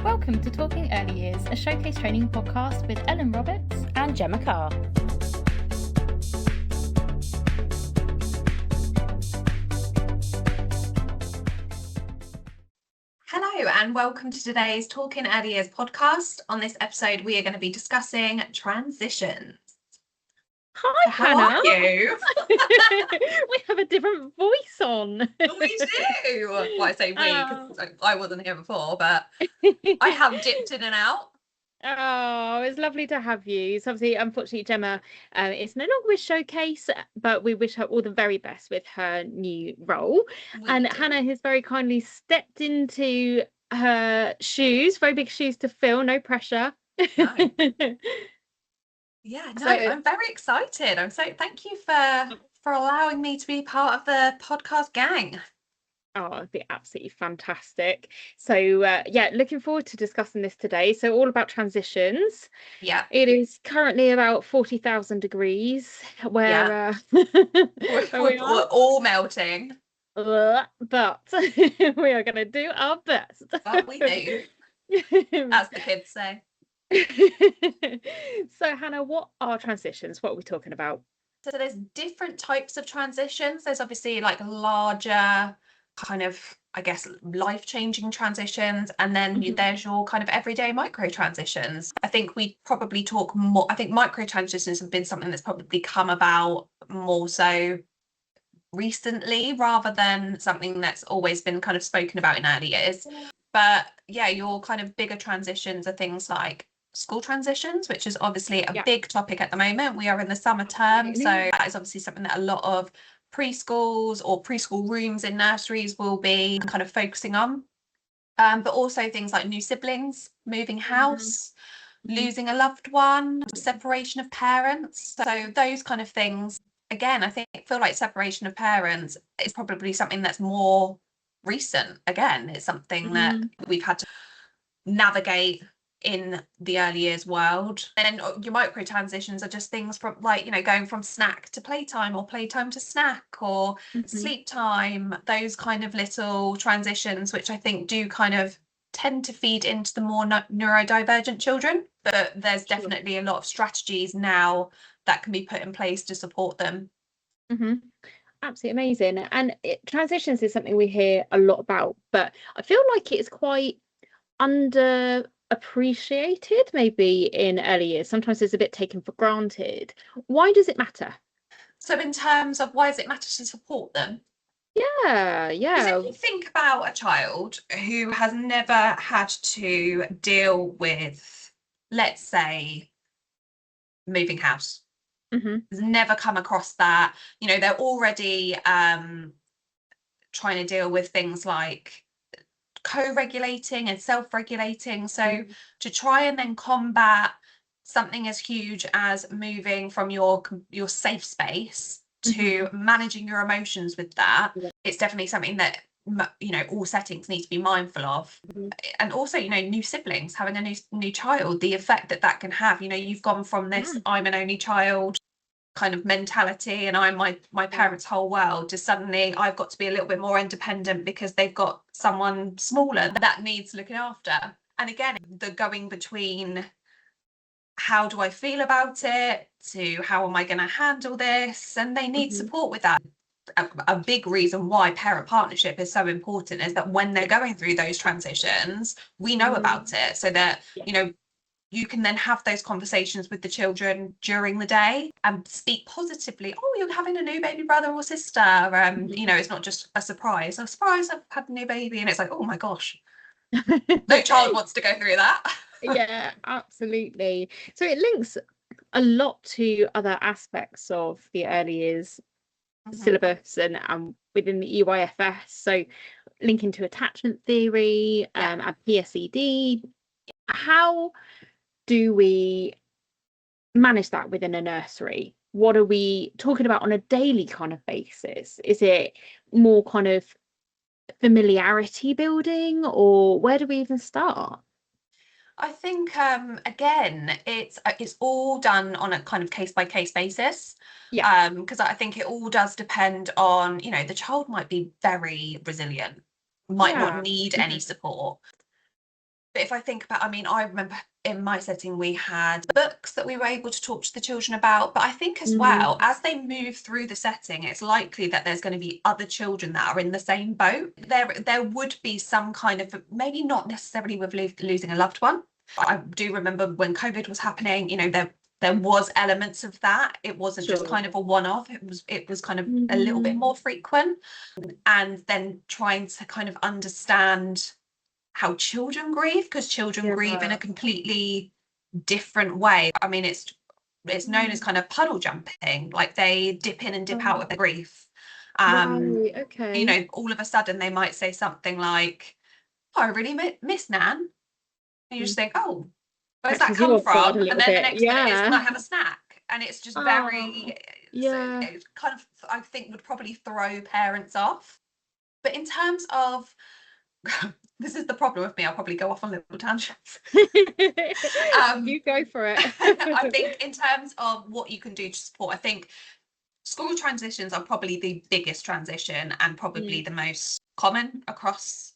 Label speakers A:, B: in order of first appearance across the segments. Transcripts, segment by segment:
A: Welcome to Talking Early Years, a showcase training podcast with Ellen Roberts
B: and Gemma Carr.
C: Hello and welcome to today's Talking Early Years podcast. On this episode, we are going to be discussing transitions.
B: Hi,
C: How
B: Hannah.
C: are you?
B: We have a different voice on.
C: We do. Well, I say we because I wasn't here before, but I have dipped in and out.
B: Oh, it's lovely to have you. So obviously, unfortunately, Gemma is no longer with Showcase, but we wish her all the very best with her new role. Hannah has very kindly stepped into her shoes, very big shoes to fill, no pressure.
C: No. I'm very excited. Thank you for allowing me to be part of the podcast gang.
B: Oh, it'd be absolutely fantastic. So looking forward to discussing this today. So all about transitions.
C: Yeah.
B: It is currently about 40,000 degrees where
C: we're all melting.
B: But we are going to do our best.
C: But we do. As the kids say.
B: So Hannah, what are transitions? What are we talking about?
C: So there's different types of transitions. There's obviously like larger kind of, I guess, life-changing transitions, and then there's your kind of everyday micro transitions. I think we probably talk more. I think micro transitions have been something that's probably come about more so recently rather than something that's always been kind of spoken about in early years. But yeah, your kind of bigger transitions are things like school transitions, which is obviously a big topic at the moment. We are in the summer term, so that is obviously something that a lot of preschools or preschool rooms in nurseries will be kind of focusing on. But also things like new siblings, moving house, losing a loved one, separation of parents. So those kind of things. Again, I feel like separation of parents is probably something that's more recent. Again, it's something that we've had to navigate in the early years world. And then your micro transitions are just things from like, going from snack to playtime or playtime to snack or sleep time, those kind of little transitions, which I think do kind of tend to feed into the more neurodivergent children. But there's definitely a lot of strategies now that can be put in place to support them.
B: Absolutely amazing. And transitions is something we hear a lot about, but I feel like it's quite underappreciated maybe in early years. Sometimes it's a bit taken for granted. Why does it matter?
C: So in terms of why does it matter to support them?
B: Yeah.
C: Because if you think about a child who has never had to deal with, let's say, moving house, has never come across that, they're already trying to deal with things like co-regulating and self-regulating. So to try and then combat something as huge as moving from your safe space to managing your emotions with that, it's definitely something that all settings need to be mindful of. And also new siblings, having a new child, the effect that can have. You've gone from this I'm an only child kind of mentality and I'm my parents' whole world to suddenly I've got to be a little bit more independent because they've got someone smaller that needs looking after. And again, the going between how do I feel about it to how am I going to handle this, and they need support with that. A big reason why parent partnership is so important is that when they're going through those transitions, we know about it, so that you can then have those conversations with the children during the day and speak positively. Oh, you're having a new baby brother or sister. It's not just a surprise. A surprise, I've had a new baby. And it's like, oh my gosh, no child wants to go through that.
B: Yeah, absolutely. So it links a lot to other aspects of the early years syllabus and within the EYFS. So linking to attachment theory and PSED. How do we manage that within a nursery? What are we talking about on a daily kind of basis? Is it more kind of familiarity building, or where do we even start?
C: I think again, it's all done on a kind of case-by-case basis. Because I think it all does depend on, the child might be very resilient, might not need any support. But if I think about, I mean, I remember in my setting we had books that we were able to talk to the children about, but I think as well, as they move through the setting, it's likely that there's going to be other children that are in the same boat. There would be some kind of, maybe not necessarily with losing a loved one. I do remember when COVID was happening, you know, there was elements of that. It wasn't just kind of a one-off. It was kind of a little bit more frequent. And then trying to kind of understand how children grieve, because children grieve in a completely different way. I mean, it's known as kind of puddle jumping, like they dip in and dip out of the grief.
B: Right, okay.
C: You know, all of a sudden they might say something like, oh, I really miss Nan. And you just think, oh, where's that come from? And then the next minute is, can I have a snack? And it's just very, so it kind of, I think, would probably throw parents off. But in terms of, this is the problem with me, I'll probably go off on little tangents.
B: You go for it.
C: I think in terms of what you can do to support, I think school transitions are probably the biggest transition and probably the most common across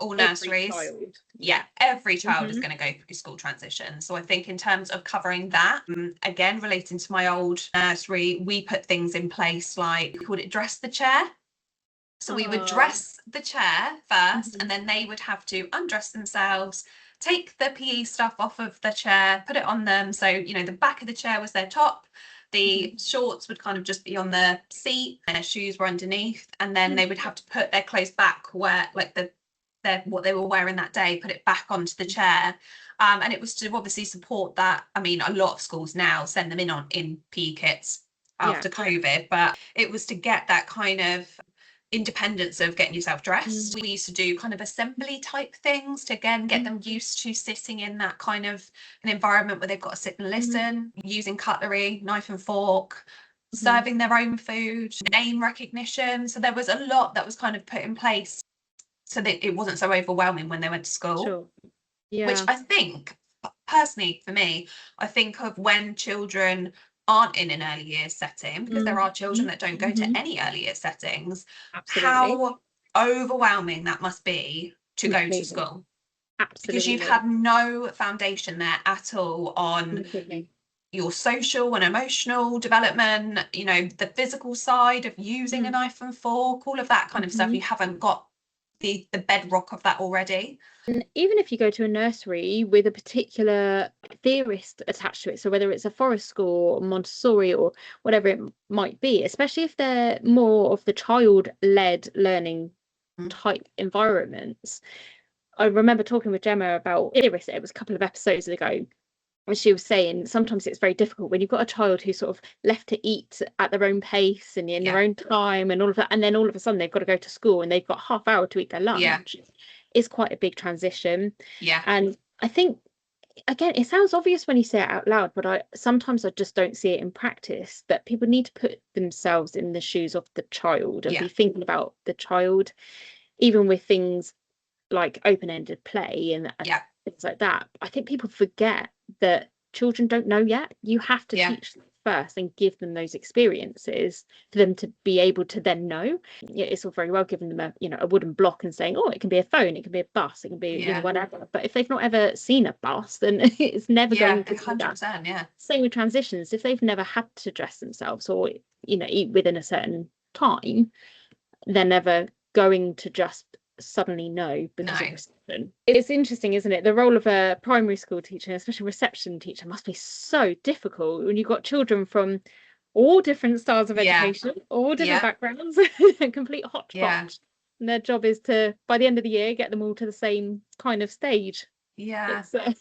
C: all nurseries. Every child is going to go through school transition. So I think in terms of covering that, again, relating to my old nursery, we put things in place like, we called it dress the chair. So we would dress the chair first, and then they would have to undress themselves, take the PE stuff off of the chair, put it on them. So, you know, the back of the chair was their top, the shorts would kind of just be on the seat, their shoes were underneath, and then they would have to put their clothes back where, like, what they were wearing that day, put it back onto the chair. And it was to obviously support that. I mean, a lot of schools now send them in PE kits after COVID, but it was to get that kind of independence of getting yourself dressed. We used to do kind of assembly type things to, again, get them used to sitting in that kind of an environment where they've got to sit and listen, using cutlery, knife and fork, serving their own food, name recognition. So there was a lot that was kind of put in place so that it wasn't so overwhelming when they went to school. Which I think, personally for me, I think of when children aren't in an early years setting, because there are children that don't go to any early years settings. How overwhelming that must be to go to school. Because you've had no foundation there at all on your social and emotional development, you know, the physical side of using a knife and fork, all of that kind of stuff. You haven't got the bedrock of that already.
B: And even if you go to a nursery with a particular theorist attached to it, so whether it's a forest school or Montessori or whatever it might be, especially if they're more of the child-led learning type environments. I remember talking with Gemma about theorists, it was a couple of episodes ago, and she was saying sometimes it's very difficult when you've got a child who's sort of left to eat at their own pace and in their own time and all of that, and then all of a sudden they've got to go to school and they've got half hour to eat their lunch. It's quite a big transition. And I think, again, it sounds obvious when you say it out loud, but sometimes I just don't see it in practice, that people need to put themselves in the shoes of the child and be thinking about the child, even with things like open-ended play and things like that. I think people forget that children don't know yet. You have to teach them first and give them those experiences for them to be able to then know. It's all very well giving them a wooden block and saying, oh, it can be a phone, it can be a bus, it can be whatever. But if they've not ever seen a bus, then it's never going to
C: 100%.
B: Same with transitions. If they've never had to dress themselves or eat within a certain time, they're never going to just suddenly know because of reception. It's interesting, isn't it? The role of a primary school teacher, especially reception teacher, must be so difficult when you've got children from all different styles of education, all different backgrounds, a complete hodgepodge. And their job is to, by the end of the year, get them all to the same kind of stage. It's a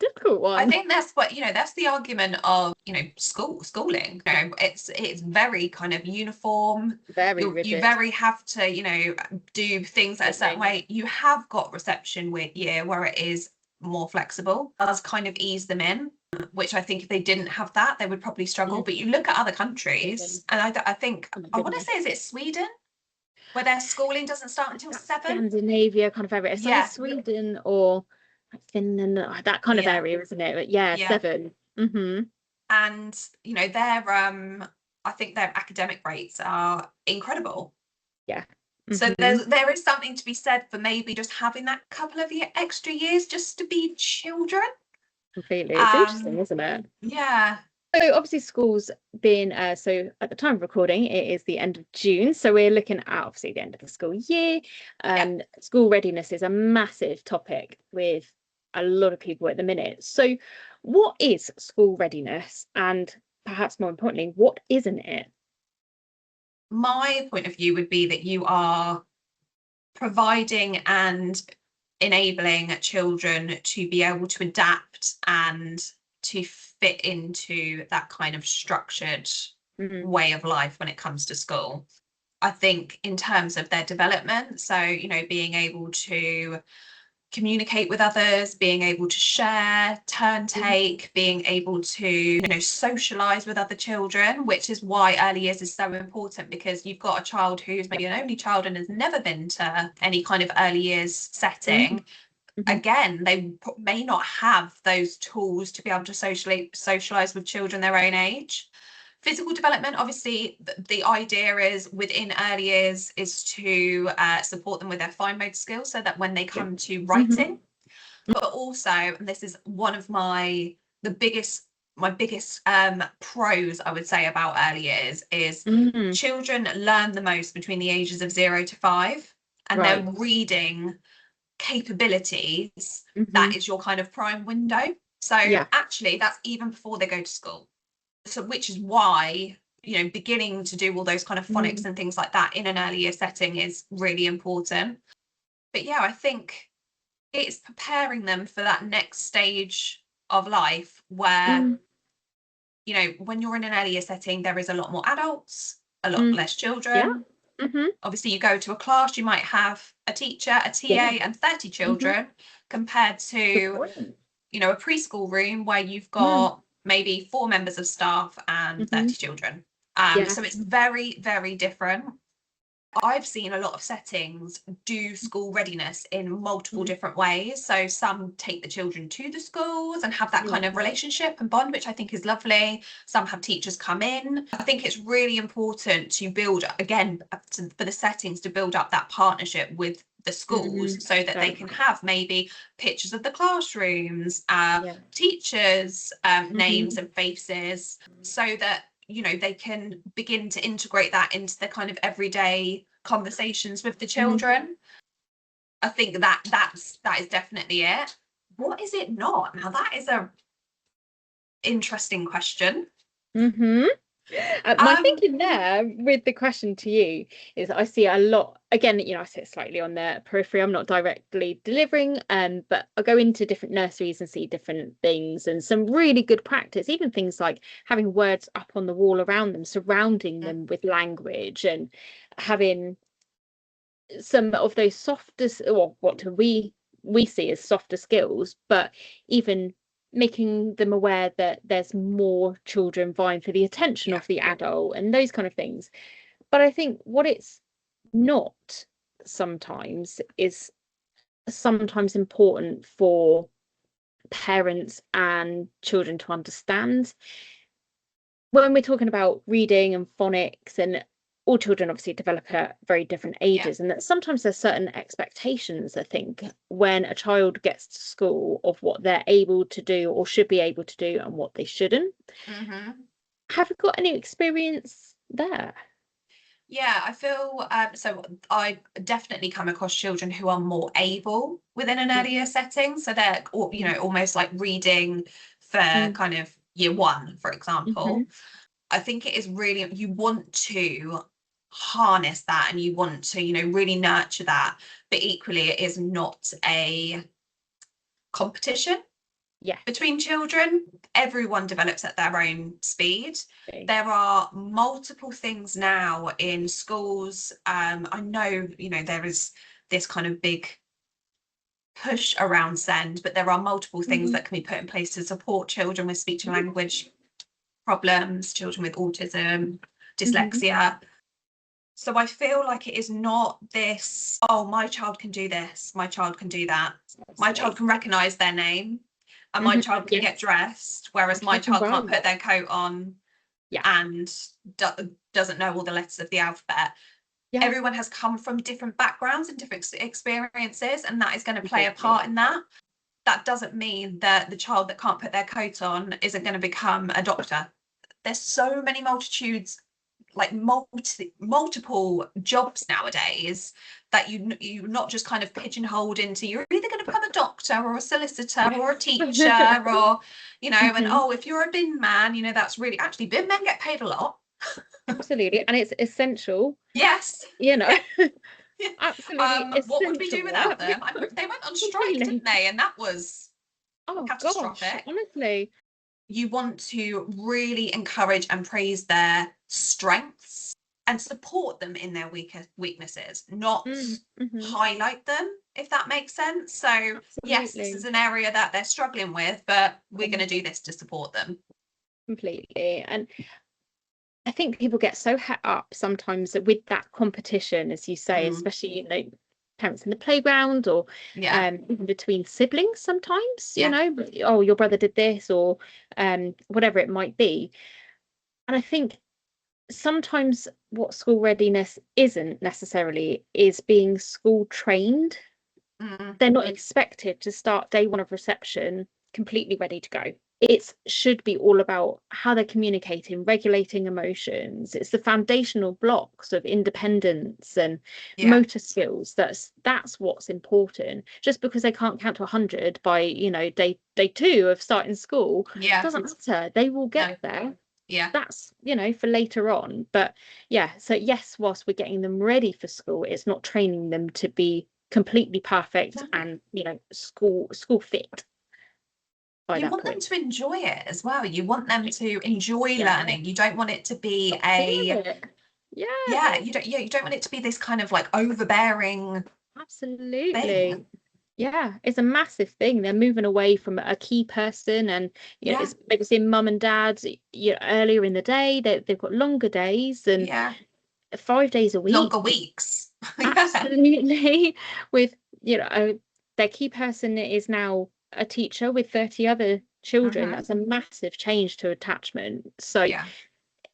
B: difficult one.
C: I think that's what, that's the argument of, schooling. It's very kind of uniform.
B: Very
C: rigid. You very have to, do things a certain way. You have got reception year where it is more flexible. It does kind of ease them in, which I think if they didn't have that, they would probably struggle. But you look at other countries, and I think, I want to say, is it Sweden? Where their schooling doesn't start until 7?
B: Scandinavia kind of area. It's like Sweden or Finland, that kind of area, isn't it? But 7.
C: And their I think their academic rates are incredible. So
B: Mhm.
C: there is something to be said for maybe just having that couple of extra years just to be children.
B: Completely. It's interesting,
C: Um,
B: isn't it?
C: yeah,
B: So obviously schools being so at the time of recording it is the end of June, so we're looking at obviously the end of the school year,
C: yeah.
B: and school readiness is a massive topic with a lot of people at the minute. So what is school readiness, and perhaps more importantly, what isn't it?
C: My point of view would be that you are providing and enabling children to be able to adapt and to fit into that kind of structured
B: Mm,
C: way of life when it comes to school. I think in terms of their development, so, being able to communicate with others, being able to share, turn
B: mm,
C: take, being able to, socialize with other children, which is why early years is so important, because you've got a child who's maybe an only child and has never been to any kind of early years
B: mm,
C: setting.
B: mhm,
C: Again, they may not have those tools to be able to socialize with children their own age. Physical development, obviously, the idea is within early years is to support them with their fine motor skills so that when they
B: yeah.
C: come to
B: Mhm,
C: writing, but also, and this is one of my biggest pros I would say about early years, is
B: mm,
C: children learn the most between the ages of 0 to 5, and their
B: right.
C: reading capabilities, that
B: Mhm,
C: is your kind of prime window. So
B: yeah.
C: actually that's even before they go to school, so which is why, beginning to do all those kind of phonics
B: Mm,
C: and things like that in an earlier setting is really important. But yeah, I think it's preparing them for that next stage of life where,
B: mm,
C: when you're in an earlier setting, there is a lot more adults, a lot
B: mm,
C: less
B: yeah.
C: children.
B: Mhm,
C: Obviously, you go to a class, you might have a teacher, a
B: yeah.
C: TA, and 30
B: Mhm,
C: children, compared
B: good
C: to,
B: point.
C: a preschool room where you've
B: Mm,
C: got maybe 4 members of staff and
B: mhm,
C: 30 children.
B: yeah.
C: So it's very, very different. I've seen a lot of settings do school readiness in multiple
B: Mm,
C: different ways. So some take the children to the schools and have that
B: yeah.
C: kind of relationship and bond, which I think is lovely. Some have teachers come in. I think it's really important to build, again, for the settings, to build up that partnership with the schools
B: Mm,
C: so that they
B: very
C: can
B: much.
C: have maybe pictures of the classrooms,
B: Yeah.
C: teachers, names
B: Mhm,
C: and faces, so that they can begin to integrate that into the kind of everyday conversations with the
B: mhm,
C: children. I think that is definitely it. What is it not? Now that is a interesting question.
B: mhm. My
C: Um,
B: thinking there with the question to you is I see a lot, again, I sit slightly on the periphery. I'm not directly delivering, but I go into different nurseries and see different things and some really good practice, even things like having words up on the wall around them, surrounding them with language, and having some of those softer, or what do we see as softer skills, but even making them aware that there's more children vying for the attention
C: yeah,
B: of the adult and those kind of things. But I think what it's not sometimes is sometimes important for parents and children to understand when we're talking about reading and phonics, and all children obviously develop at very different
C: yeah.
B: ages, and that sometimes there's certain expectations, I think, when a child gets to school of what they're able to do or should be able to do and what they shouldn't.
C: Hmm.
B: Have you got any experience there?
C: Yeah, I feel so. I definitely come across children who are more able within an
B: Mm,
C: earlier setting, so they're
B: mm,
C: almost like reading for
B: mm,
C: kind of year 1, for
B: mhm,
C: example. I think it is really, you want to harness that and you want to, really nurture that, but equally it is not a competition
B: yeah.
C: between children. Everyone develops at their own speed.
B: Okay.
C: There are multiple things now in schools. I know, there is this kind of big push around SEND, but there are multiple things
B: Mhm,
C: that can be put in place to support children with speech and
B: mhm,
C: language problems, children with autism,
B: mhm,
C: dyslexia. So I feel like it is not this, oh, my child can do this, my child can do that. My child
B: okay.
C: can recognise their name and my
B: Mhm,
C: child can get
B: yes,
C: dressed, whereas my
B: exactly
C: child can't
B: right.
C: put their coat on
B: Yeah.
C: and doesn't know all the letters of the alphabet. Everyone has come from different backgrounds and different experiences, and that is going to play a part in that. That doesn't mean that the child that can't put their coat on isn't going to become a doctor. There's so many multitudes, like multiple jobs nowadays, that you're not just kind of pigeonholed into, you're either going to become a doctor or a solicitor or a teacher or, you know, and if you're a bin man, you know, that's really, actually bin men get paid a lot.
B: Absolutely, and it's essential.
C: Yes.
B: You know. Absolutely.
C: What would we do without them? They went on strike, didn't they? And that was catastrophic.
B: Gosh, honestly.
C: You want to really encourage and praise their strengths and support them in their weaknesses, not highlight them, if that makes sense. So yes, this is an area that they're struggling with, but we're going to do this to support them.
B: Completely. And I think people get so het up sometimes with that competition, as you say, especially, you know, parents in the playground or even between siblings sometimes, you know, oh, your brother did this or whatever it might be. And I think sometimes what school readiness isn't necessarily is being school trained. They're not expected to start day one of reception completely ready to go. It should be all about how they're communicating, regulating emotions. It's the foundational blocks of independence and motor skills. That's what's important. Just because they can't count to 100 by, you know, day 2 of starting school, doesn't matter. They will get there. That's, you know, for later on. But so yes, whilst we're getting them ready for school, it's not training them to be completely perfect and, you know, school fit.
C: You want them to enjoy it as well. You want them to enjoy learning. You don't want it to be you don't want it to be this kind of like overbearing.
B: Absolutely
C: thing.
B: It's a massive thing. They're moving away from a key person, and you know, it's maybe seeing mum and dad, you know, earlier in the day. They've got longer days and 5 days a week,
C: longer weeks.
B: Absolutely. With, you know, their key person is now a teacher with 30 other children. That's a massive change to attachment. So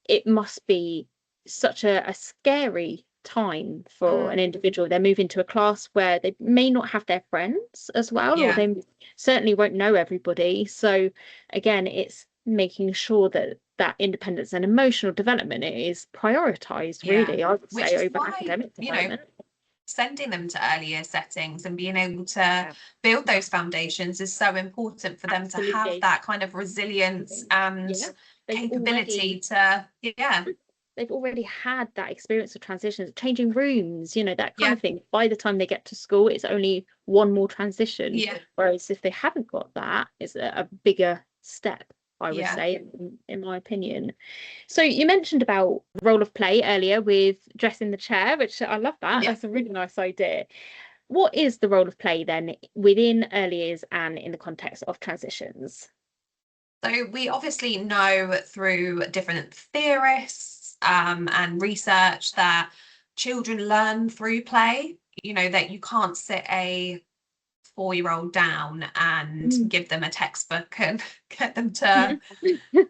B: it must be such a scary time for an individual. They're moving to a class where they may not have their friends as well, or they certainly won't know everybody. So again, it's making sure that independence and emotional development is prioritized, really, I would say, over academic development.
C: Sending them to earlier settings and being able to build those foundations is so important for them to have that kind of resilience and capability to
B: they've already had that experience of transitions, changing rooms, you know, that kind of thing. By the time they get to school, it's only one more transition. Whereas if they haven't got that, it's a bigger step, I would say, in my opinion. So you mentioned about role of play earlier with dressing the chair, which I love that. That's a really nice idea. What is the role of play then within early years and in the context of transitions?
C: So we obviously know through different theorists and research that children learn through play. You know, that you can't sit a 4-year-old down and give them a textbook and get them to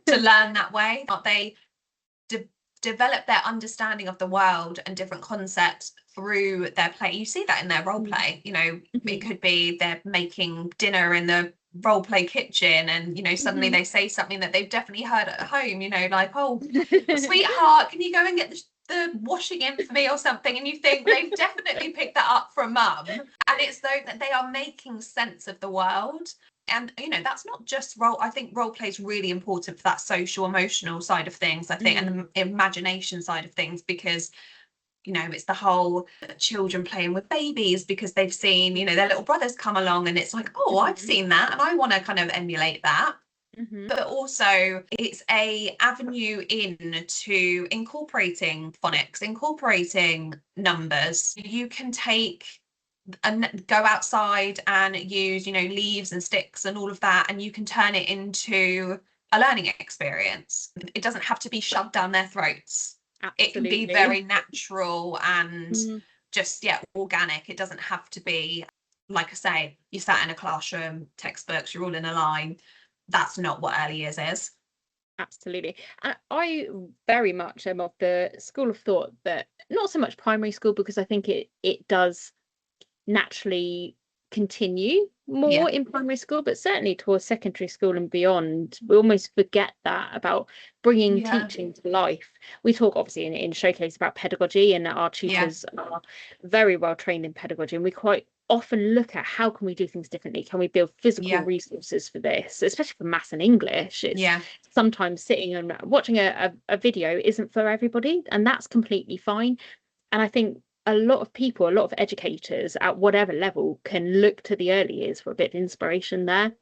C: learn that way. They develop their understanding of the world and different concepts through their play. You see that in their role play. You know, it could be they're making dinner in the role play kitchen, and you know, suddenly they say something that they've definitely heard at home, you know, like, oh, sweetheart, can you go and get the washing in for me or something? And you think they've definitely picked that up from mum. And it's though that they are making sense of the world. And you know, that's not just role. I think role play is really important for that social emotional side of things, I think, and the imagination side of things, because you know, it's the whole children playing with babies because they've seen, you know, their little brothers come along, and it's like, oh, I've seen that and I want to kind of emulate that. But also it's a avenue into incorporating phonics, incorporating numbers. You can take and go outside and use, you know, leaves and sticks and all of that, and you can turn it into a learning experience. It doesn't have to be shoved down their throats. Absolutely. It can be very natural and just organic. It doesn't have to be, like I say, you sat in a classroom, textbooks, you're all in a line. That's not what early years is.
B: Absolutely. And I very much am of the school of thought that not so much primary school, because I think it does naturally continue more in primary school, but certainly towards secondary school and beyond, we almost forget that about bringing teaching to life. We talk obviously in Showcase about pedagogy, and our tutors are very well trained in pedagogy, and we quite often look at how can we do things differently. Can we build physical resources for this, especially for maths and English? It's sometimes sitting and watching a video isn't for everybody, and that's completely fine. And I think a lot of people, a lot of educators at whatever level can look to the early years for a bit of inspiration there,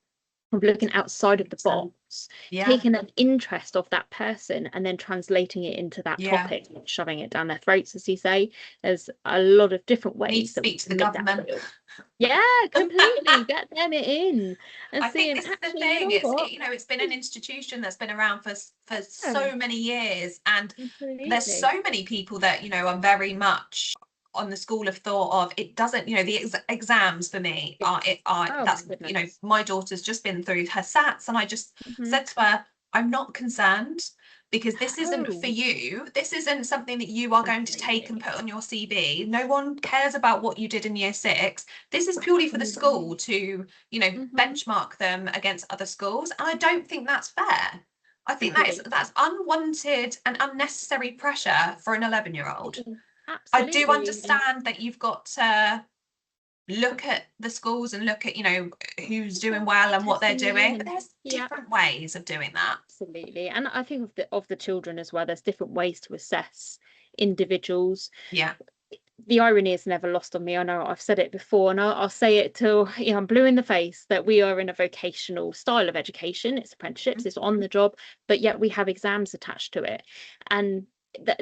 B: of looking outside of the box, taking an interest of that person and then translating it into that topic, and shoving it down their throats, as you say. There's a lot of different ways
C: that we speak to the government.
B: Yeah, completely. Get them in and
C: I think this is the thing. It's been an institution that's been around for so many years, and there's so many people that are very much on the school of thought of it doesn't, the exams for me that's my daughter's just been through her SATs, and I just said to her, I'm not concerned, because this isn't for you. This isn't something that you are going to take and put on your CV. No one cares about what you did in year 6. This is purely for the school to, benchmark them against other schools. And I don't think that's fair. I think that's unwanted and unnecessary pressure for an 11-year-old. I do understand that you've got to look at the schools and look at who's doing well and what they're doing, but there's different ways of doing that.
B: Absolutely. And I think of the children as well, there's different ways to assess individuals. The irony is never lost on me. I know I've said it before, and I'll say it till I'm blue in the face, that we are in a vocational style of education. It's apprenticeships, it's on the job, but yet we have exams attached to it. And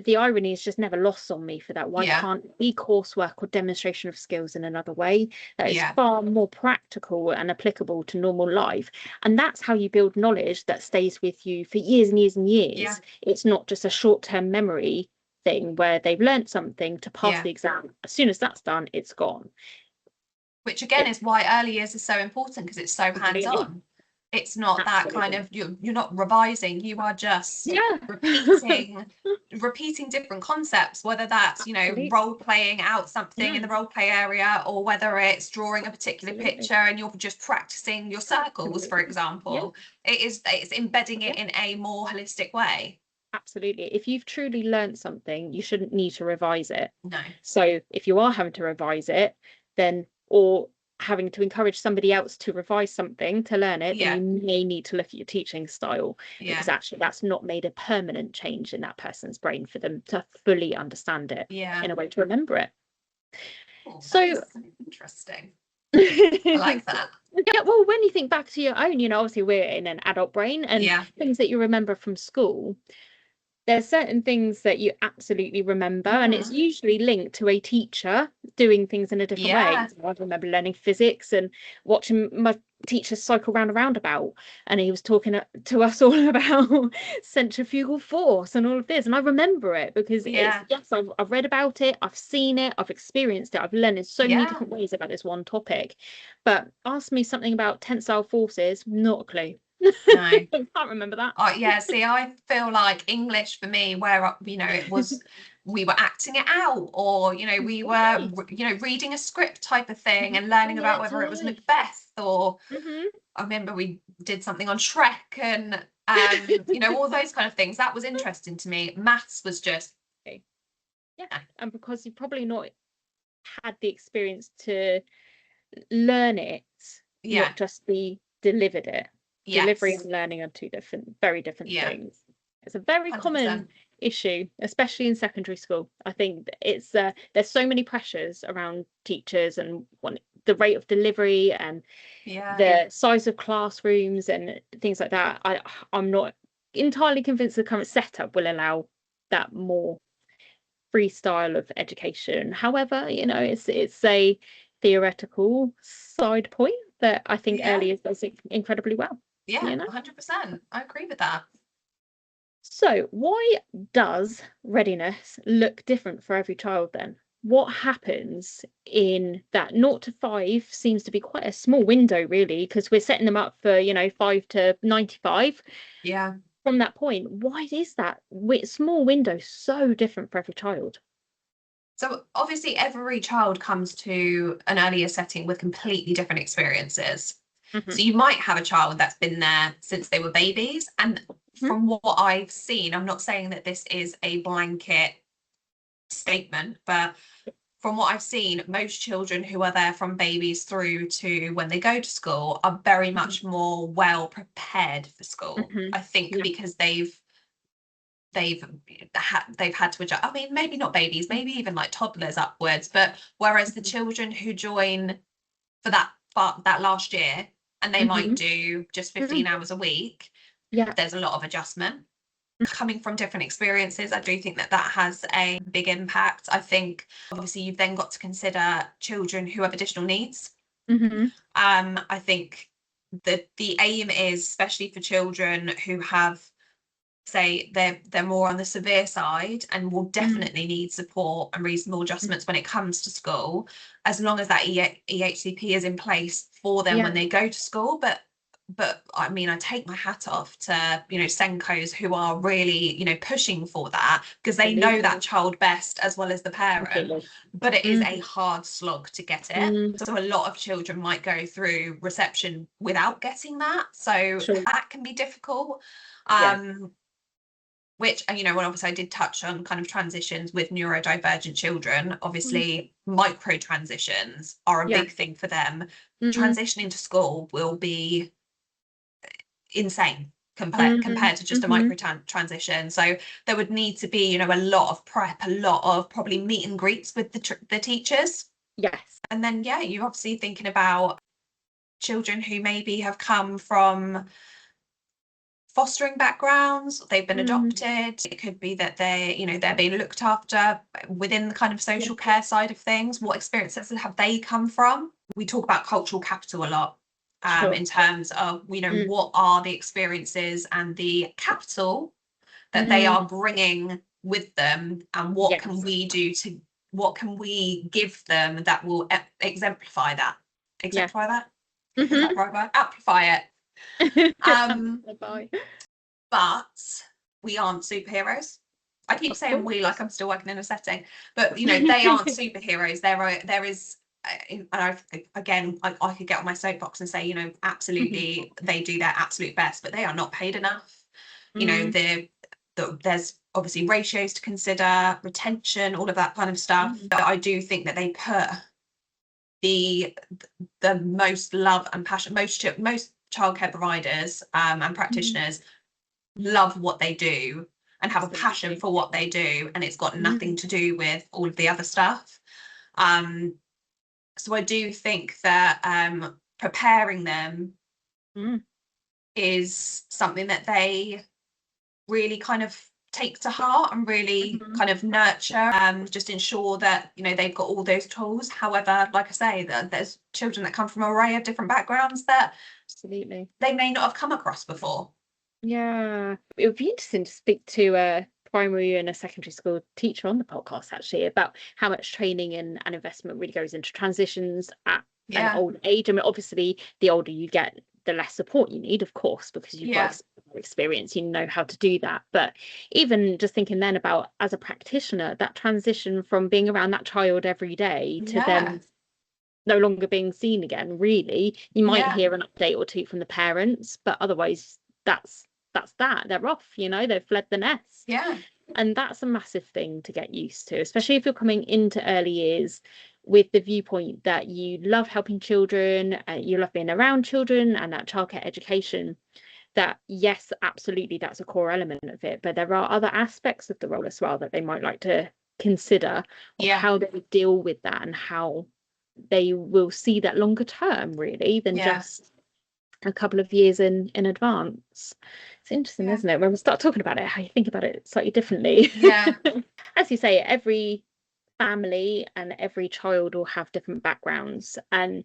B: the irony is just never lost on me for that. Why can't it be coursework or demonstration of skills in another way that is far more practical and applicable to normal life? And that's how you build knowledge that stays with you for years and years and years. It's not just a short-term memory thing where they've learned something to pass the exam. As soon as that's done, it's gone.
C: Which again is why early years is so important, because it's so hands-on. It's not that kind of you're not revising, you are just repeating different concepts, whether that's role playing out something in the role play area, or whether it's drawing a particular picture and you're just practicing your circles, for example. It's embedding it in a more holistic way.
B: Absolutely. If you've truly learned something, you shouldn't need to revise it.
C: No.
B: So if you are having to revise it, then, or having to encourage somebody else to revise something to learn it, then you may need to look at your teaching style, because actually that's not made a permanent change in that person's brain for them to fully understand it in a way to remember it. So
C: interesting. I like that.
B: Yeah, well, when you think back to your own, obviously we're in an adult brain, and things that you remember from school, there's certain things that you absolutely remember, and it's usually linked to a teacher doing things in a different way. So I remember learning physics and watching my teacher cycle round a roundabout, and he was talking to us all about centrifugal force and all of this, and I remember it because I've read about it, I've seen it, I've experienced it, I've learned in so many different ways about this one topic. But ask me something about tensile forces, not a clue.
C: No.
B: I can't remember that.
C: See, I feel like English for me, where it was we were acting it out, or we were reading a script type of thing and learning about whether it was Macbeth or I remember we did something on Shrek and all those kind of things. That was interesting to me. Maths was just
B: and because you've probably not had the experience to learn it, not just be delivered it. Delivery and learning are two very different things. It's a very 100%. Common issue, especially in secondary school. I think it's there's so many pressures around teachers and the rate of delivery and the size of classrooms and things like that. I'm not entirely convinced the current setup will allow that more free style of education. However, it's a theoretical side point that I think early years does incredibly well.
C: 100%. I agree with that.
B: So why does readiness look different for every child then? What happens in that 0 to 5 seems to be quite a small window, really, because we're setting them up for 5 to 95. from that point, why is that small window so different for every child?
C: So obviously every child comes to an earlier setting with completely different experiences. So you might have a child that's been there since they were babies. And from what I've seen, I'm not saying that this is a blanket statement, but from what I've seen, most children who are there from babies through to when they go to school are very much more well prepared for school. I think because they've had to adjust. I mean, maybe not babies, maybe even like toddlers upwards, but whereas the children who join for that last year, and they might do just 15 hours a week, there's a lot of adjustment coming from different experiences. I do think that has a big impact. I think obviously you've then got to consider children who have additional needs. I think that the aim is, especially for children who have, say, they're more on the severe side and will definitely need support and reasonable adjustments when it comes to school, as long as that EHCP is in place for them when they go to school. But I mean, I take my hat off to, you know, Senkos who are really, you know, pushing for that, because they know that child best as well as the parent. But it is a hard slog to get it. So a lot of children might go through reception without getting that. So that can be difficult. Which, you know, when obviously I did touch on kind of transitions with neurodivergent children, obviously micro transitions are a big thing for them. Transitioning to school will be insane compared to just a micro transition. So there would need to be, you know, a lot of prep, a lot of probably meet and greets with the teachers. And then you're obviously thinking about children who maybe have come from fostering backgrounds, they've been adopted. It could be that they're being looked after within the kind of social care side of things. What experiences have they come from? We talk about cultural capital a lot. In terms of, you know, what are the experiences and the capital that they are bringing with them, and what can we do what can we give them that will exemplify that? Is that the right word? Amplify it. But we aren't superheroes. I keep saying we like I'm still working in a setting, but you know, they aren't superheroes. There is, and I could get on my soapbox and say, you know, absolutely they do their absolute best, but they are not paid enough. You know, there's obviously ratios to consider, retention, all of that kind of stuff. But I do think that they put the most love and passion. Most childcare providers and practitioners love what they do and have a passion for what they do, and it's got nothing to do with all of the other stuff. So I do think that preparing them is something that they really kind of take to heart and really kind of nurture, just ensure that, you know, they've got all those tools. However, like I say, that there's children that come from an array of different backgrounds that
B: absolutely
C: they may not have come across before.
B: It would be interesting to speak to a primary and a secondary school teacher on the podcast, actually, about how much training and investment really goes into transitions at an old age. I mean, obviously, the older you get, the less support you need, of course, because you've got experience, you know how to do that. But even just thinking then about, as a practitioner, that transition from being around that child every day to them no longer being seen again, really, you might hear an update or two from the parents, but otherwise that's they're off, you know, they've fled the nest. And that's a massive thing to get used to, especially if you're coming into early years with the viewpoint that you love helping children, you love being around children and that childcare education. That, yes, absolutely, that's a core element of it, but there are other aspects of the role as well that they might like to consider, of how they would deal with that and how they will see that longer term, really, than just a couple of years in advance. It's interesting, isn't it, when we start talking about it, how you think about it slightly differently. As you say, every family and every child will have different backgrounds, and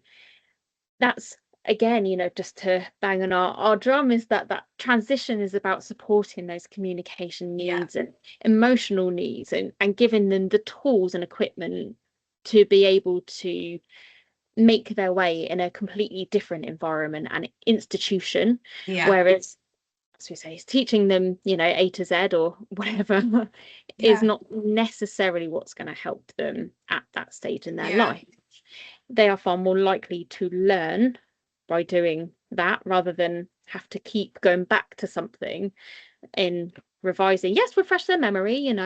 B: that's, again, you know, just to bang on our drum, is that transition is about supporting those communication needs and emotional needs, and giving them the tools and equipment to be able to make their way in a completely different environment and institution. Whereas as we say, is teaching them, A to Z or whatever is not necessarily what's going to help them at that stage in their life. They are far more likely to learn by doing that rather than have to keep going back to something in revising. Yes, refresh their memory, and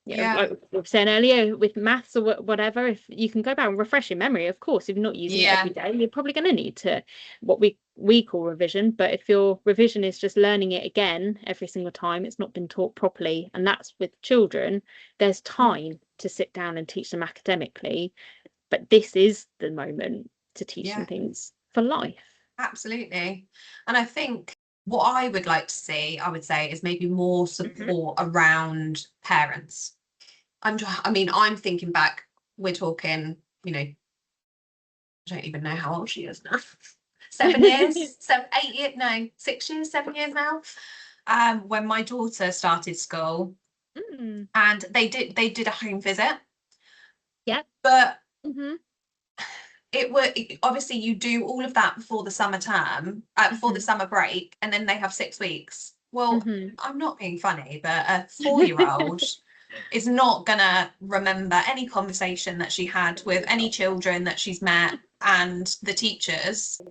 B: like we were saying earlier with maths or whatever, if you can go back and refresh your memory, of course, if you're not using it every day, you're probably going to need to what we call revision. But if your revision is just learning it again every single time, it's not been taught properly, and that's with children, there's time to sit down and teach them academically, but this is the moment to teach them things for life.
C: Absolutely. And I think what I would like to see, I would say, is maybe more support around parents. I'm thinking back, we're talking, I don't even know how old she is now. 7 years, 8 years, no, 6 years, 7 years now. When my daughter started school, and they did a home visit.
B: Yeah.
C: But obviously you do all of that before the summer term, before the summer break, and then they have 6 weeks. Well, I'm not being funny, but a 4-year-old is not gonna remember any conversation that she had with any children that she's met and the teachers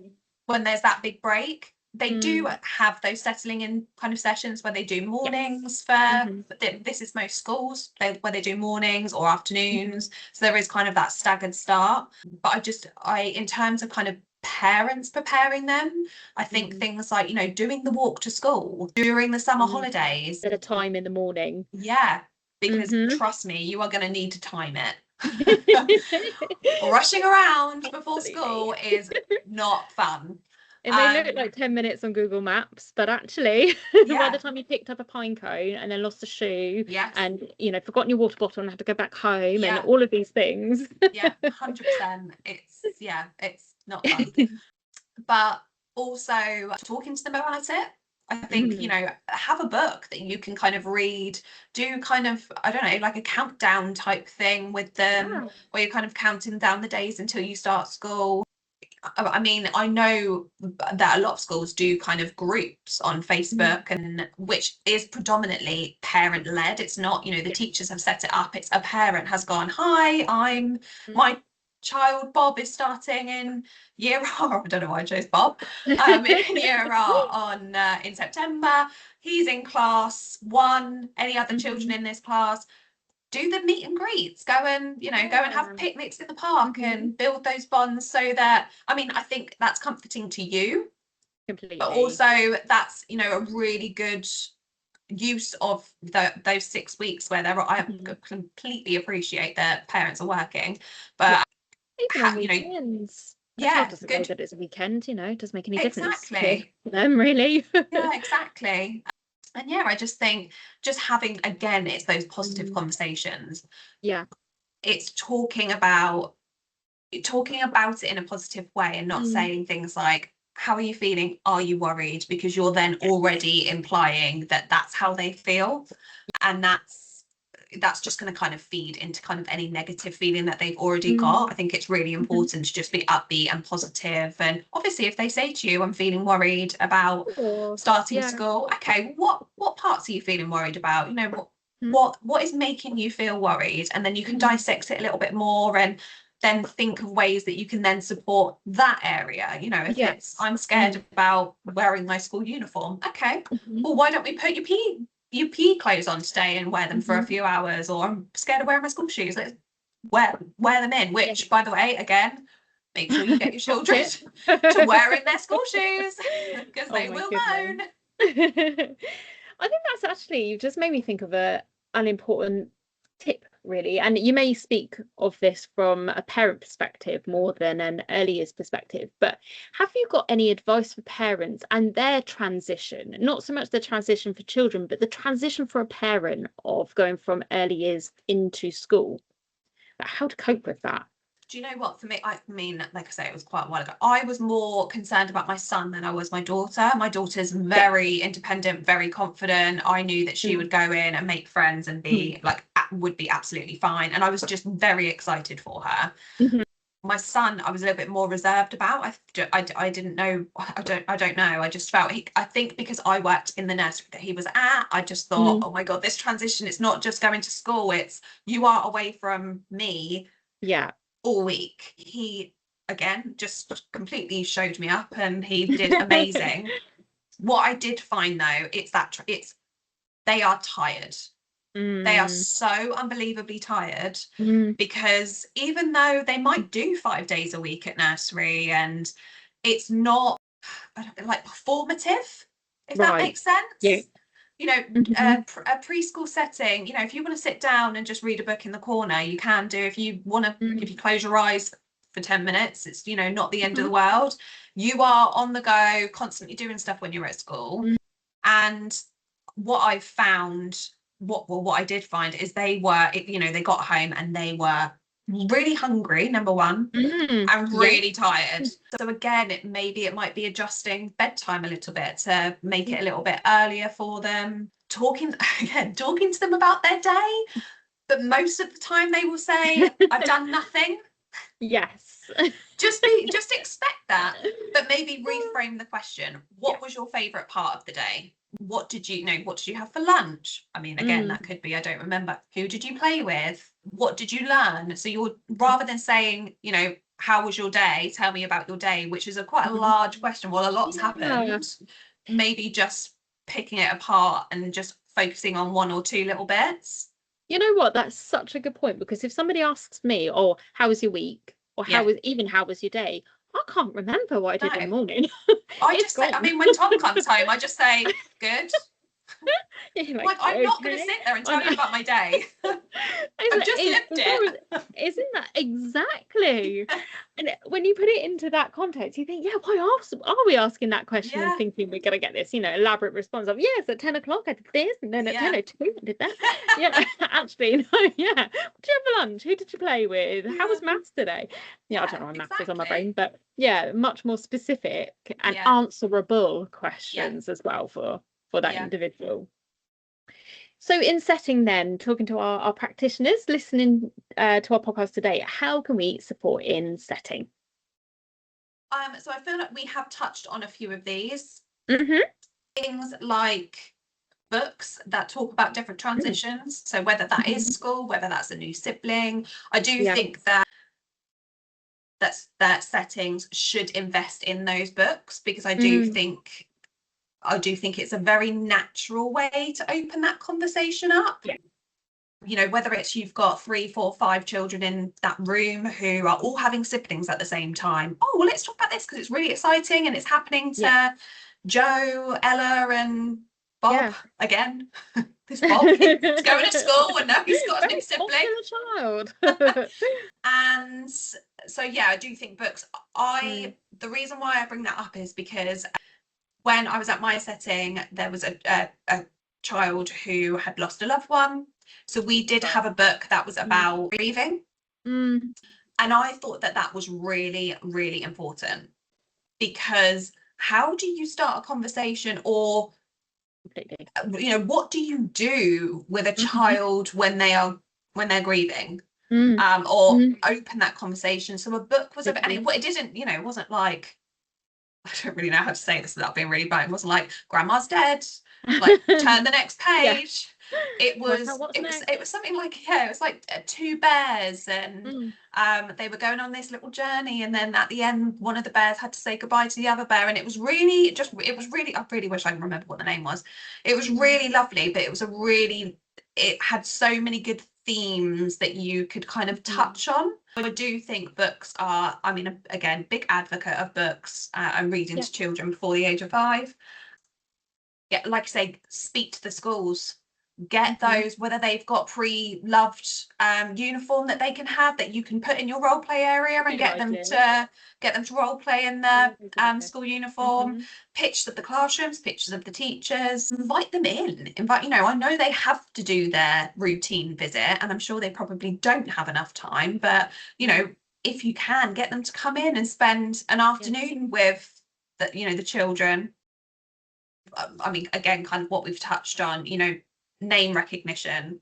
C: when there's that big break. They do have those settling in kind of sessions where they do mornings this is most schools where they do mornings or afternoons, so there is kind of that staggered start. But I in terms of kind of parents preparing them, I think things like doing the walk to school during the summer holidays
B: at a time in the morning,
C: because trust me, you are going to need to time it. Rushing around before school is not fun.
B: It may look like 10 minutes on Google Maps, but actually, by the time you picked up a pine cone and then lost a shoe, and forgotten your water bottle and had to go back home, and all of these things.
C: 100%. It's not fun. But also talking to them about it. I think, have a book that you can kind of read, do kind of, I don't know, like a countdown type thing with them, where you're kind of counting down the days until you start school. I mean, I know that a lot of schools do kind of groups on Facebook, and which is predominantly parent led. It's not, the teachers have set it up. It's a parent has gone, hi, my child Bob is starting in year R. I don't know why I chose Bob. In year R in September. He's in class 1. Any other children in this class? Do the meet and greets, go and have picnics in the park and build those bonds, so that, I think that's comforting to you.
B: Completely.
C: But also that's, a really good use of those 6 weeks where I completely appreciate that parents are working, but
B: even on weekends. Doesn't know that it's a weekend, it doesn't make any difference to them, really.
C: Exactly. And I just think just having, again, it's those positive conversations. It's talking about it in a positive way, and not saying things like, how are you feeling? Are you worried? Because you're then already implying that that's how they feel. And that's just going to kind of feed into kind of any negative feeling that they've already got. I think it's really important to just be upbeat and positive. And obviously, if they say to you, I'm feeling worried about starting school, okay, what parts are you feeling worried about? What is making you feel worried? And then you can dissect it a little bit more, and then think of ways that you can then support that area. If it's, I'm scared about wearing my school uniform, okay, well, why don't we put your PE clothes on today and wear them for a few hours? Or I'm scared of wearing my school shoes, let's wear them in, which, by the way, again, make sure you get your children to wearing their school shoes, because they will moan.
B: I think that's actually, you've just made me think of an important tip, really, and you may speak of this from a parent perspective more than an early years perspective, but have you got any advice for parents and their transition, not so much the transition for children, but the transition for a parent of going from early years into school, how to cope with that?
C: Do you know what, for me, like I say, it was quite a while ago. I was more concerned about my son than I was my daughter. My daughter's very independent, very confident. I knew that she would go in and make friends and be would be absolutely fine. And I was just very excited for her. My son, I was a little bit more reserved about. I didn't know. I don't know. I just felt I think because I worked in the nursery that he was at, I just thought, oh my God, this transition, it's not just going to school. It's you are away from me all week. He, again, just completely showed me up and he did amazing. What I did find though, they are tired. They are so unbelievably tired because even though they might do 5 days a week at nursery and it's not like performative, if that makes sense. You know, a preschool setting, you know, if you want to sit down and just read a book in the corner, you can do. If you want to, if you close your eyes for 10 minutes, it's, you know, not the end of the world. You are on the go, constantly doing stuff when you're at school. And what I've found, what I did find is they were, you know, they got home and they were really hungry, number one, and really tired. So again, maybe it might be adjusting bedtime a little bit to make it a little bit earlier for them. Talking to them about their day, but most of the time they will say, I've done nothing. Just expect that, but maybe reframe the question. What was your favorite part of the day? What did you have for lunch? I mean, again, that could be, I don't remember. Who did you play with? What did you learn? So you're, rather than saying, you know, how was your day? Tell me about your day, which is quite a large question. Well, a lot's happened. Maybe just picking it apart and just focusing on one or two little bits.
B: You know what? That's such a good point, because if somebody asks me, oh, how was your week? Or how was your day? I can't remember what I did in the morning.
C: I just say, I mean, when Tom comes home, I just say, good. Like, I'm not going to sit there and tell you about my day. I've just lived it.
B: Isn't that exactly? And when you put it into that context, you think, why are we asking that question and thinking we're going to get this, you know, elaborate response of, yes, at 10 o'clock I did this, and then at 10:02 I did that. Actually, no, What did you have for lunch? Who did you play with? How was maths today? I don't know why maths is on my brain, but much more specific and answerable questions as well for that individual. So in setting then, talking to our practitioners, listening to our podcast today, how can we support in setting?
C: So I feel like we have touched on a few of these. Things like books that talk about different transitions. So whether that is school, whether that's a new sibling, I do think that settings should invest in those books, because I do think it's a very natural way to open that conversation up. You know, whether it's you've got 3, 4, 5 children in that room who are all having siblings at the same time. Oh, well, let's talk about this because it's really exciting and it's happening to Joe, Ella, and Bob again. This Bob is going to school and now he's got a new sibling.
B: Child.
C: And so I do think books. The reason why I bring that up is because when I was at my setting, there was a child who had lost a loved one. So we did have a book that was about grieving. And I thought that was really, really important, because how do you start a conversation, or, you know, what do you do with a child when they're grieving? Or open that conversation. So a book was, and it didn't, you know, it wasn't like, I don't really know how to say this without being really bad. It wasn't like grandma's dead, like turn the next page. It was something like, it was like 2 bears, and they were going on this little journey, and then at the end one of the bears had to say goodbye to the other bear, and it was really I really wish I could remember what the name was. It was really lovely, but it had so many good themes that you could kind of touch on. I do think books are, I mean, again, big advocate of books and reading to children before the age of 5. Like I say, speak to the schools. Get those, whether they've got pre-loved uniform that they can have, that you can put in your role play area and get them to role play in their school uniform. Pictures of the classrooms, pictures of the teachers. Invite them in. You know, I know they have to do their routine visit, and I'm sure they probably don't have enough time, but you know, if you can get them to come in and spend an afternoon with the children. I mean, again, kind of what we've touched on, you know, name recognition,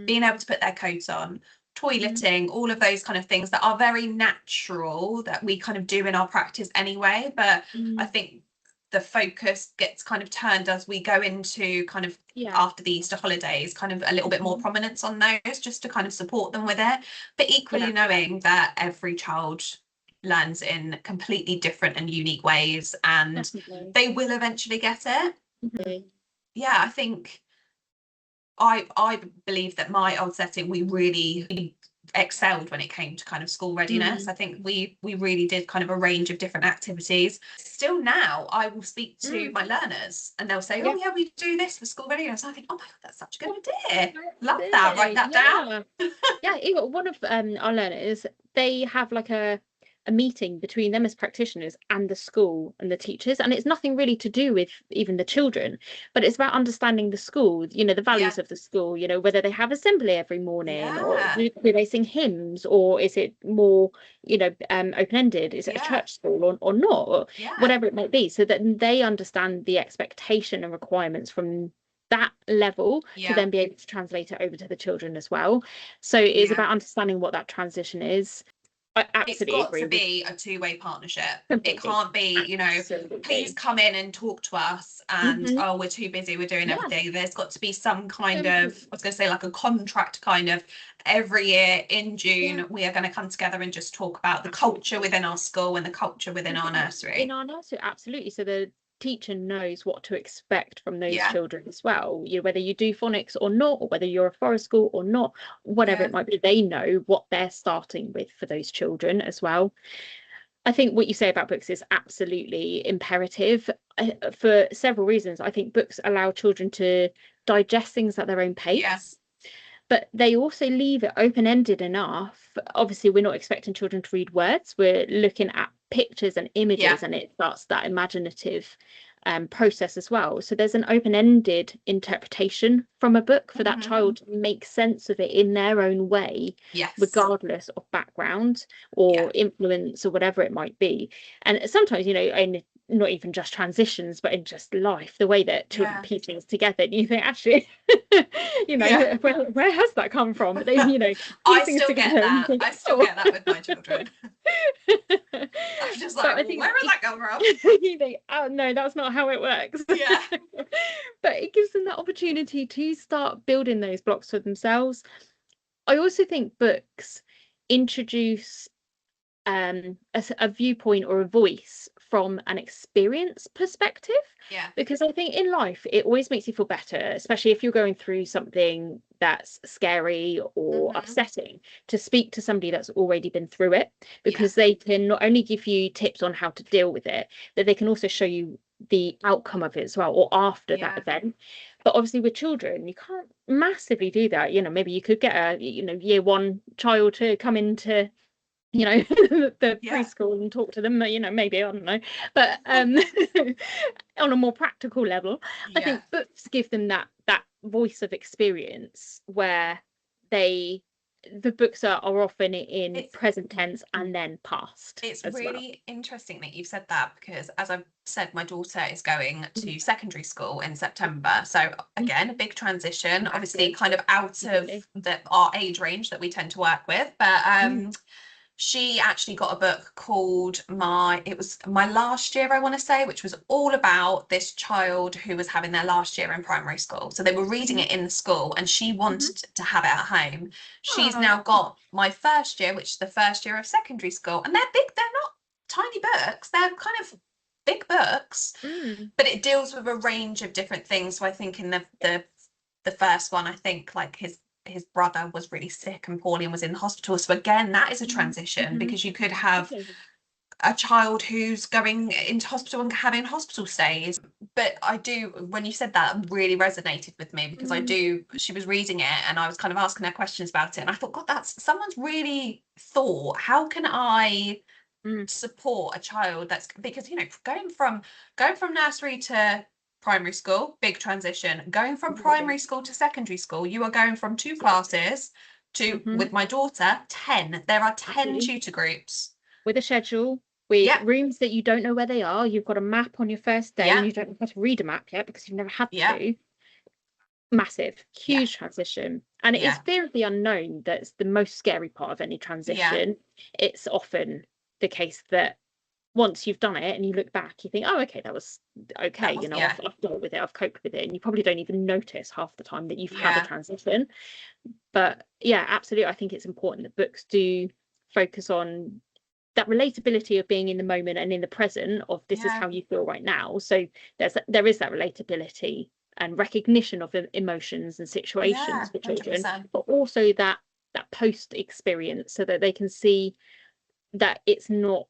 C: being able to put their coats on, toileting, all of those kind of things that are very natural that we kind of do in our practice anyway. But I think the focus gets kind of turned as we go into kind of after the Easter holidays, kind of a little bit more prominence on those, just to kind of support them with it. But equally knowing that every child learns in completely different and unique ways, and they will eventually get it. Yeah, I think I believe that my old setting, we really excelled when it came to kind of school readiness. I think we really did kind of a range of different activities. Still now, I will speak to my learners and they'll say, oh yeah, we do this for school readiness. I think, oh my God, that's such a good idea. Love that. Write that down.
B: Even one of our learners, they have like a meeting between them as practitioners and the school and the teachers, and it's nothing really to do with even the children, but it's about understanding the school, the values of the school, whether they have assembly every morning, or do they sing hymns, or is it more open-ended, is it a church school or not, or whatever it might be, so that they understand the expectation and requirements from that level to then be able to translate it over to the children as well. So it is about understanding what that transition is. I absolutely
C: agree. It's got to be a two-way partnership. It can't be, please come in and talk to us and oh, we're too busy, we're doing everything. There's got to be some kind of, I was going to say like a contract kind of, every year in June we are going to come together and just talk about the culture within our school and the culture within our nursery.
B: In our nursery, absolutely. So the teacher knows what to expect from those children as well, whether you do phonics or not, or whether you're a forest school or not, whatever it might be, they know what they're starting with for those children as well. I think what you say about books is absolutely imperative for several reasons. I think books allow children to digest things at their own pace, but they also leave it open-ended enough. Obviously, we're not expecting children to read words. We're looking at pictures and images, and it starts that imaginative process as well. So there's an open-ended interpretation from a book for that child to make sense of it in their own way, regardless of background or influence or whatever it might be. And sometimes, in not even just transitions, but in just life, the way that children piece things together, and you think, actually, where has that come from? But they,
C: I still get that. Think, I still get that with my children. I'm just like, where has that come from?
B: You think, oh no, that's not how it works. But it gives them that opportunity to start building those blocks for themselves. I also think books introduce a viewpoint or a voice from an experience perspective, because I think in life it always makes you feel better, especially if you're going through something that's scary or upsetting, to speak to somebody that's already been through it, because they can not only give you tips on how to deal with it, but they can also show you the outcome of it as well, or after that event. But obviously with children you can't massively do that. Maybe you could get a year one child to come into the preschool and talk to them, maybe, I don't know, but on a more practical level, I think books give them that voice of experience, where the books are often in present tense and then past.
C: It's really interesting that you've said that, because as I've said, my daughter is going to secondary school in September, so again a big transition, obviously kind of out of our age range that we tend to work with, but she actually got a book called it was my last year, I want to say, which was all about this child who was having their last year in primary school. So they were reading it in the school and she wanted to have it at home. She's now got my first year, which is the first year of secondary school, and they're big, they're not tiny books, they're kind of big books, but it deals with a range of different things. So I think in the first one, I think like his brother was really sick and poorly and was in the hospital. So again, that is a transition, because you could have a child who's going into hospital and having hospital stays. But when you said that, it really resonated with me, because she was reading it and I was kind of asking her questions about it, and I thought, God, that's someone's really thought, how can I support a child that's, because going from nursery to primary school, big transition. Going from primary school to secondary school, you are going from 2 classes to, with my daughter, 10. There are 10 tutor groups.
B: With a schedule, with rooms that you don't know where they are. You've got a map on your first day and you don't know how to read a map yet because you've never had to. Massive, huge transition. And it is fear of the unknown that's the most scary part of any transition. It's often the case that once you've done it and you look back, you think, oh, okay, that was okay. I've dealt with it, I've coped with it. And you probably don't even notice half the time that you've had a transition. But yeah, absolutely. I think it's important that books do focus on that relatability of being in the moment and in the present of this is how you feel right now. So there is that relatability and recognition of the emotions and situations for children,
C: 100%.
B: but also that post experience, so that they can see that it's not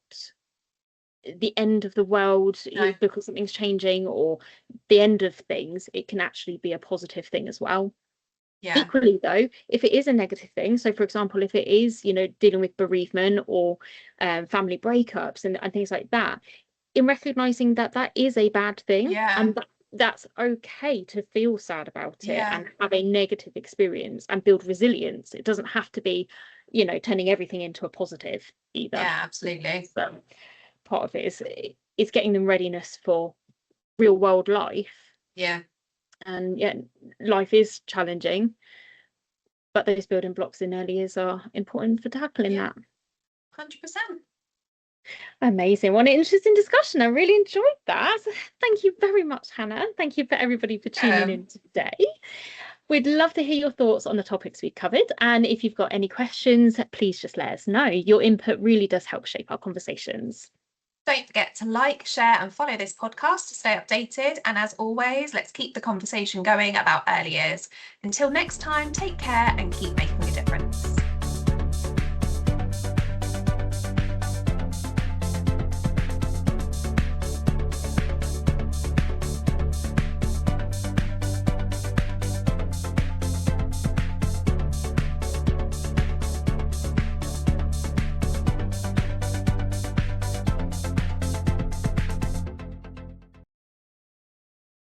B: the end of the world because something's changing, or the end of things. It can actually be a positive thing as well. Equally though, if it is a negative thing, so for example, if it is, dealing with bereavement or family breakups and things like that, in recognizing that that is a bad thing, and that's okay to feel sad about it and have a negative experience and build resilience. It doesn't have to be, turning everything into a positive either.
C: Yeah, absolutely.
B: So part of it is getting them readiness for real world life. And life is challenging, but those building blocks in early years are important for tackling that.
C: 100%.
B: Amazing. What an interesting discussion. I really enjoyed that. Thank you very much, Hannah. Thank you for everybody for tuning in today. We'd love to hear your thoughts on the topics we covered. And if you've got any questions, please just let us know. Your input really does help shape our conversations.
C: Don't forget to like, share and follow this podcast to stay updated. And as always, let's keep the conversation going about early years. Until next time, take care and keep making